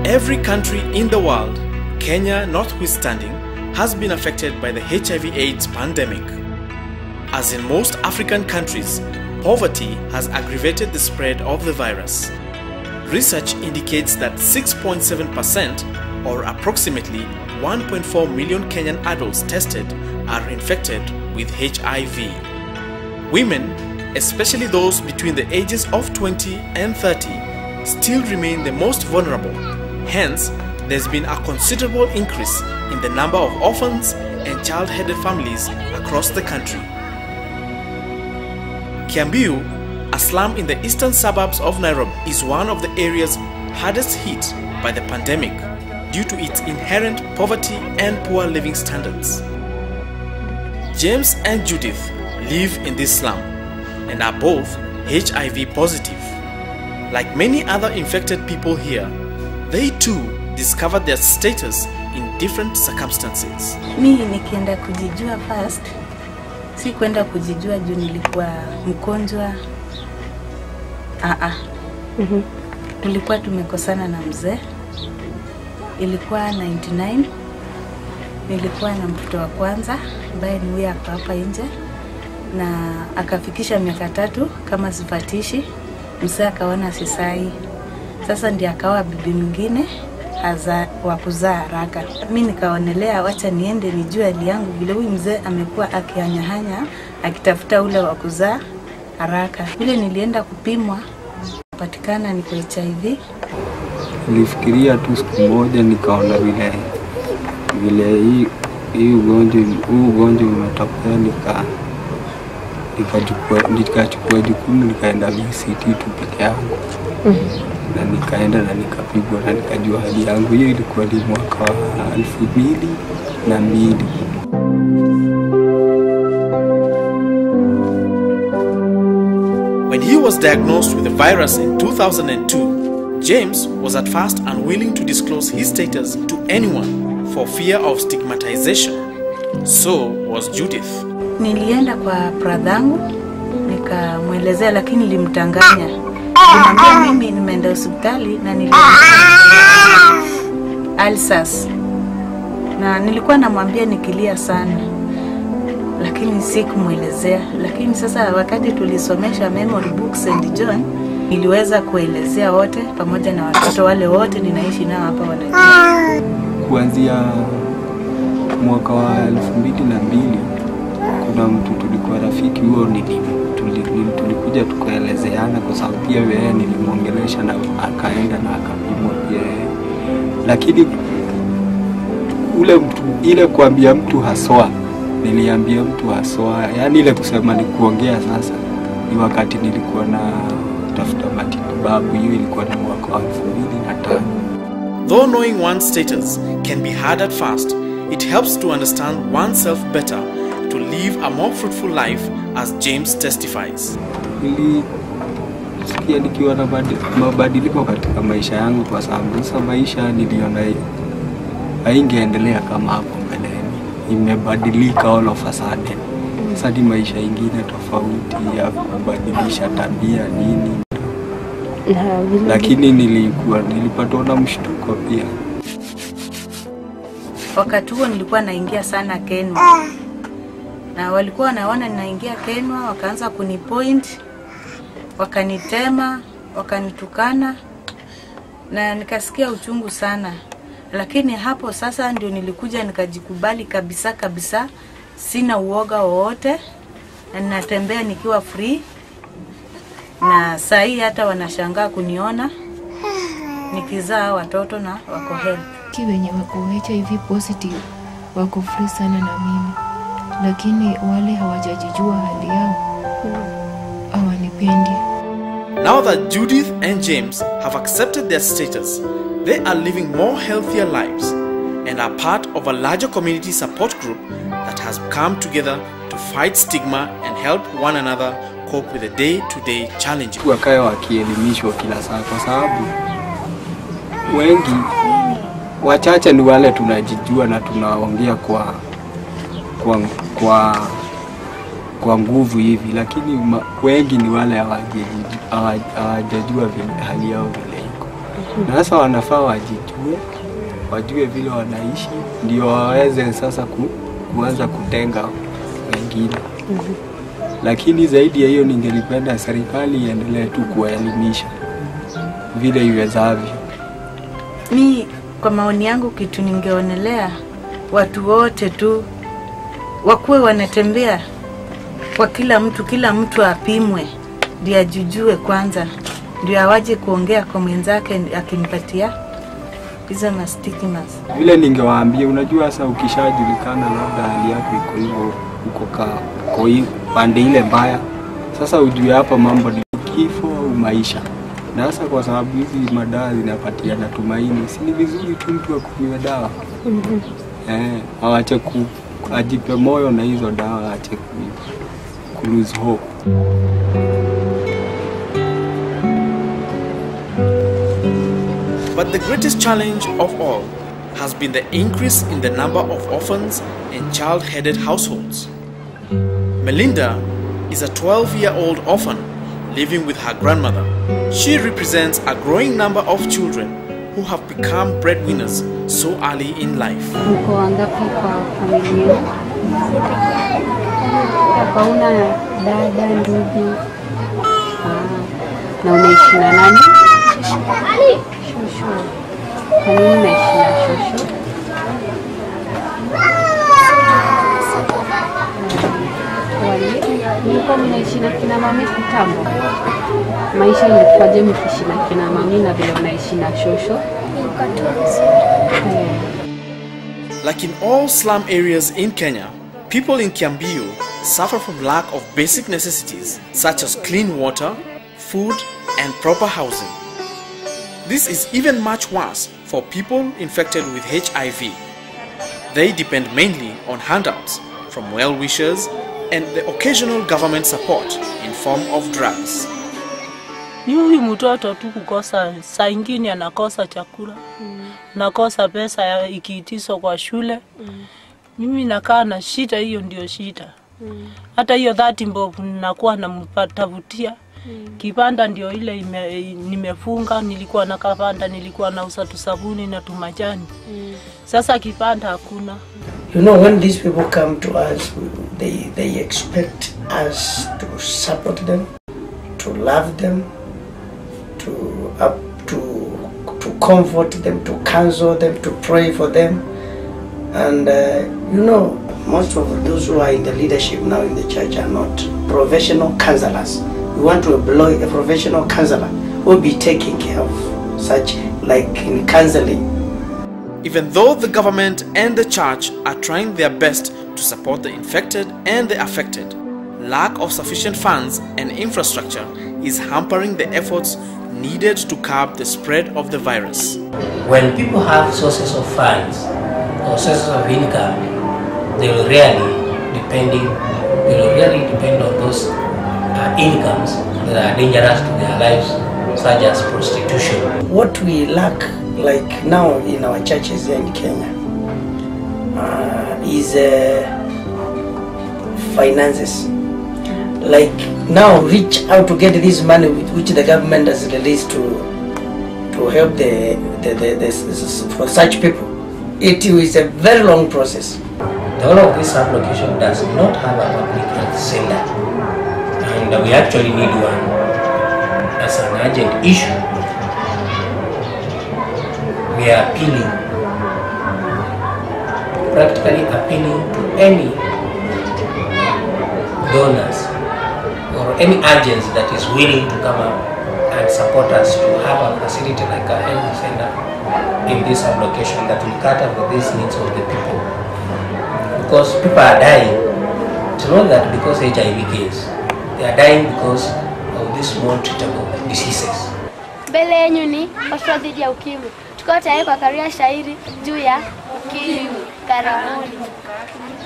Every country in the world, Kenya notwithstanding, has been affected by the HIV/AIDS pandemic. As in most African countries, poverty has aggravated the spread of the virus. Research indicates that 6.7%, or approximately 1.4 million Kenyan adults tested, are infected with HIV. Women, especially those between the ages of 20 and 30, still remain the most vulnerable. Hence, there's been a considerable increase in the number of orphans and child-headed families across the country. Kiambiu, a slum in the eastern suburbs of Nairobi, is one of the areas hardest hit by the pandemic due to its inherent poverty and poor living standards. James and Judith live in this slum and are both HIV positive. Like many other infected people here, they too discovered their status in different circumstances. Mimi nikienda kujijua first, si kwenda kujijua juu nilikuwa mgonjwa. Tulikuwa tumekosana na mzee. Ilikuwa 99. Nilikuwa na mtoto wa kwanza ambaye ni huyu hapa nje, na akafikisha miaka 3 kama sifatishi. Mzee akaona sisai. Sasa ndiye akawa bibi mwingine wa kuzaa haraka. Mimi nikaonelea wacha niende nijue hali yangu vile huyu mzee amekuwa akianyahanya akitafuta ule wa kuzaa haraka. Vile nilienda kupimwa patikana niko HIV. Nilifikiria tu siku moja nikaona vile hii ugonjwa umetokea, nikachukua jukumu nikaenda VCT tu peke yangu. Na nikaenda na nikapigwa na nikajua hali yangu. Hiyo ilikuwa ni mwaka wa 2002. When he was diagnosed with the virus in 2002, James was at first unwilling to disclose his status to anyone for fear of stigmatization. So was Judith. Nilienda kwa bradhangu nikamwelezea, lakini nilimtanganya. Nilimwambia mimi nimeenda hospitali na Alsas. Na nilikuwa namwambia nikilia sana, lakini sikumuelezea. Lakini sasa wakati tulisomesha memory books and John, niliweza kuelezea wote pamoja na watoto wale wote ninaishi nao hapa wanajua. Kuanzia mwaka wa 2002 kuna mtu tulikuwa rafiki, huo tulikuja tukaelezeana kwa sababu pia yeye nilimwongelesha na akaenda na akapimwa pia. Lakini ile kuambia mtu haswa, niliambia mtu haswa, yani ile kusema ni kuongea sasa, ni wakati nilikuwa na tafuta matibabu. Hiyo ilikuwa ni mwaka wa 2005. Though knowing one's status can be hard at first, it helps to understand oneself better to live a more fruitful life, as James testifies. Nilisikia nikiwa na mabadiliko katika maisha yangu, kwa sababu sasa maisha niliona haingeendelea kama hapo mbeleni. Imebadilika all of a sudden. Sasa ni maisha ingine tofauti ya kubadilisha tabia nini. Lakini nilipatwa na mshtuko pia. Wakati huo nilikuwa naingia sana Kenya. Na walikuwa wanaona ninaingia Kenya, wakaanza kunipoint, wakanitema, wakanitukana, na nikasikia uchungu sana. Lakini hapo sasa ndio nilikuja nikajikubali kabisa, sina uoga wowote, na ninatembea nikiwa free. Na saa hii hata wanashangaa kuniona nikizaa watoto na wako healthy. Wenye wako HIV positive wako free sana na mimi, lakini wale hawajajijua hali yao hawanipendi. Now that Judith and James have accepted their status, they are living more healthier lives and are part of a larger community support group that has come together to fight stigma and help one another cope with the day-to-day challenges. Wakae wakielimishwa kila saa, kwa sababu wengi wachache ni wale tunajijua na tunaongea kwa nguvu hivi, lakini wengi ni wale hawajajua hali yao vile iko. Na sasa wanafaa wajue vile wanaishi ndio waweze sasa kuanza kutenga wengine. Lakini zaidi ya hiyo ningelipenda serikali iendelee tu kuelimisha vile iwezavyo. Mi kwa maoni yangu kitu ningeonelea watu wote tu wakuwe wanatembea kwa kila mtu apimwe ndio ajujue kwanza ndio awaje kuongea kwa mwenzake akimpatia hizo stigmas. Vile ningewaambia, unajua sasa ukishajulikana labda hali yako iko hivyo uko pande ile mbaya, sasa ujue hapa mambo ni kifo au maisha. Na sasa kwa sababu hizi madawa zinapatiana tumaini, si ni vizuri tu mtu akunywe dawa. Awache ajipe moyo na hizo dawa, aache ku lose hope. But the greatest challenge of all has been the increase in the number of orphans and child-headed households. Melinda is a 12-year-old orphan living with her grandmother. She represents a growing number of children who have become breadwinners so early in life. Mko wangapi kwa familia? Hauna dada, ndugu? Na unaishi na nani? Shosho. Kwa nini unaishi na shosho? Nilikuwa mnaishi na kina mami kitambo. Maisha ilikuwaje mkiishi na kina mami na vile unaishi na shosho? Like in all slum areas in Kenya, people in Kiambiu suffer from lack of basic necessities such as clean water, food, and proper housing. This is even much worse for people infected with HIV. They depend mainly on handouts from well-wishers and the occasional government support in form of drugs. Huyu mtoto tu kukosa, saa ingine anakosa chakula, nakosa pesa ya ikiitiswa kwa shule. Mimi nakaa na shida, hiyo ndio shida. Hata hiyo 30 bob nakuwa nampatavutia. Kibanda ndio ile nimefunga, nilikuwa na kabanda, nilikuwa na usa sabuni na tumajani. Sasa kibanda hakuna. You know, when these people come to us, they expect us to support them, to love them, to comfort them, to counsel them, to pray for them. And you know, most of those who are in the leadership now in the church are not professional counselors. We want to employ a professional counselor who will be taking care of such, like in counseling. Even though the government and the church are trying their best to support the infected and the affected, lack of sufficient funds and infrastructure is hampering the efforts needed to curb the spread of the virus. When people have sources of funds or sources of income, they will really depend on those incomes that are dangerous to their lives, such as prostitution. What we lack, like now in our churches here in Kenya, is finances. Like now, reach out to get this money which the government has released to help for such people. It is a very long process. All of this application does not have a public health center, and we actually need one as an urgent issue. We are practically appealing to any donors or any agents that is willing to come up and support us to have a facility like a health center in this application that will cater for these needs of the people. Because people are dying. It's not that because HIV kills. They are dying because of these non-treatable diseases. Mbele yenu ni hospitali dhidi ya ukimwi. Tuko tayari kwa karia shairi juu ya ukimwi. Karibuni.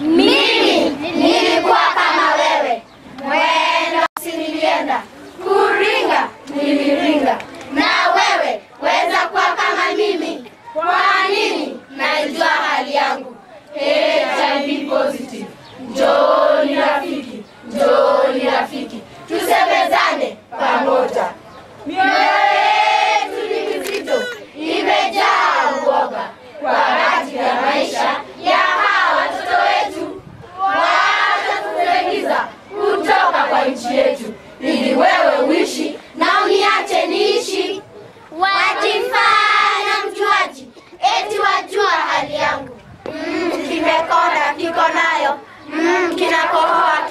Mimi nilikuwa kama wewe. Mwendo nilienda. Kuringa niliringa. Na wewe weza kuwa kama mimi. Kwa nini? Najua hali yangu. HIV positive. Njoni rafiki. Njoni rafiki. Tusebezane pamoja. Mioyo yetu ni mizito.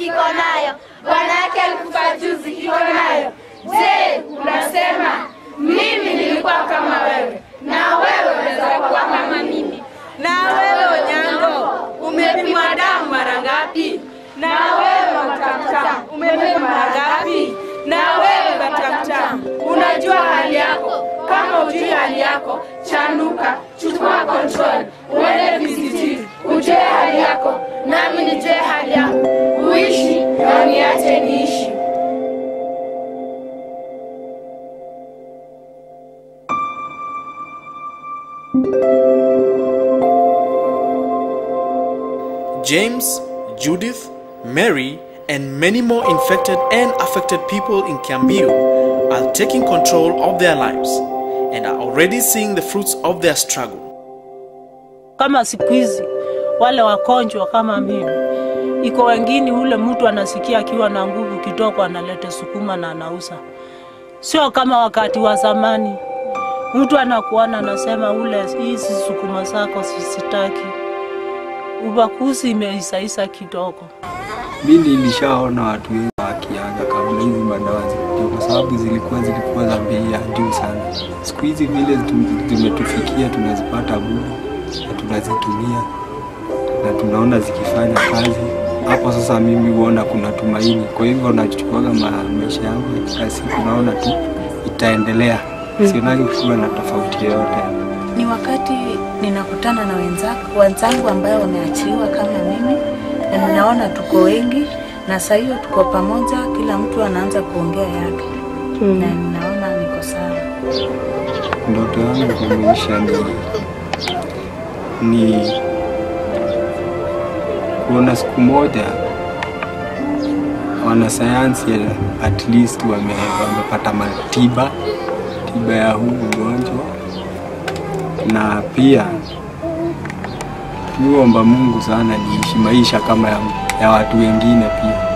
kiko nayo, bwana yake alikufa juzi kiko nayo. Je, unasema mimi nilikuwa kama wewe na wewe unaweza kuwa kama mimi? Na wewe Onyango, umepimwa damu mara ngapi? Na wewe Matamtam, umepimwa mara ngapi? Na wewe Matamtam, unajua hali yako? Kama hujui hali yako, chanuka, chukua control, uende VCT, ujue hali yako, nami nijue hali yako, uishi na niache niishi. James, Judith, Mary, and many more infected and affected people in Kiambiu are taking control of their lives and are already seeing the fruits of their struggle. Kama siku hizi wale wagonjwa kama mimi, iko wengine ule mtu anasikia akiwa na nguvu kitoko analeta sukuma na anauza. Sio kama wakati wa zamani. Mtu anakuona anasema ule hizi sukuma zako sisitaki. Ubakuzi imeisaisa kidogo. Mimi nilishaona watu wengi wakiaga kabla hizi madawa zikuja, kwa sababu zilikuwa za bei ya juu sana. Siku hizi vile zimetufikia tunazipata bure na tunazitumia na tunaona zikifanya kazi. Hapo sasa mimi huona kuna tumaini. Kwa hivyo nachukua maisha yangu ya kila siku, naona tu itaendelea. Sionagi kuwa na tofauti yoyote. Ni wakati ninakutana na wenzangu ambao wameachiliwa kama mimi, na ninaona tuko wengi na sasa hiyo tuko pamoja, kila mtu anaanza kuongea yake. Na ninaona niko sawa. Ndoto yangu kwa maisha ni kuona siku moja wanasayansi at least wamepata tiba ya huu ugonjwa, na pia tuomba Mungu sana niishi maisha kama ya watu wengine pia.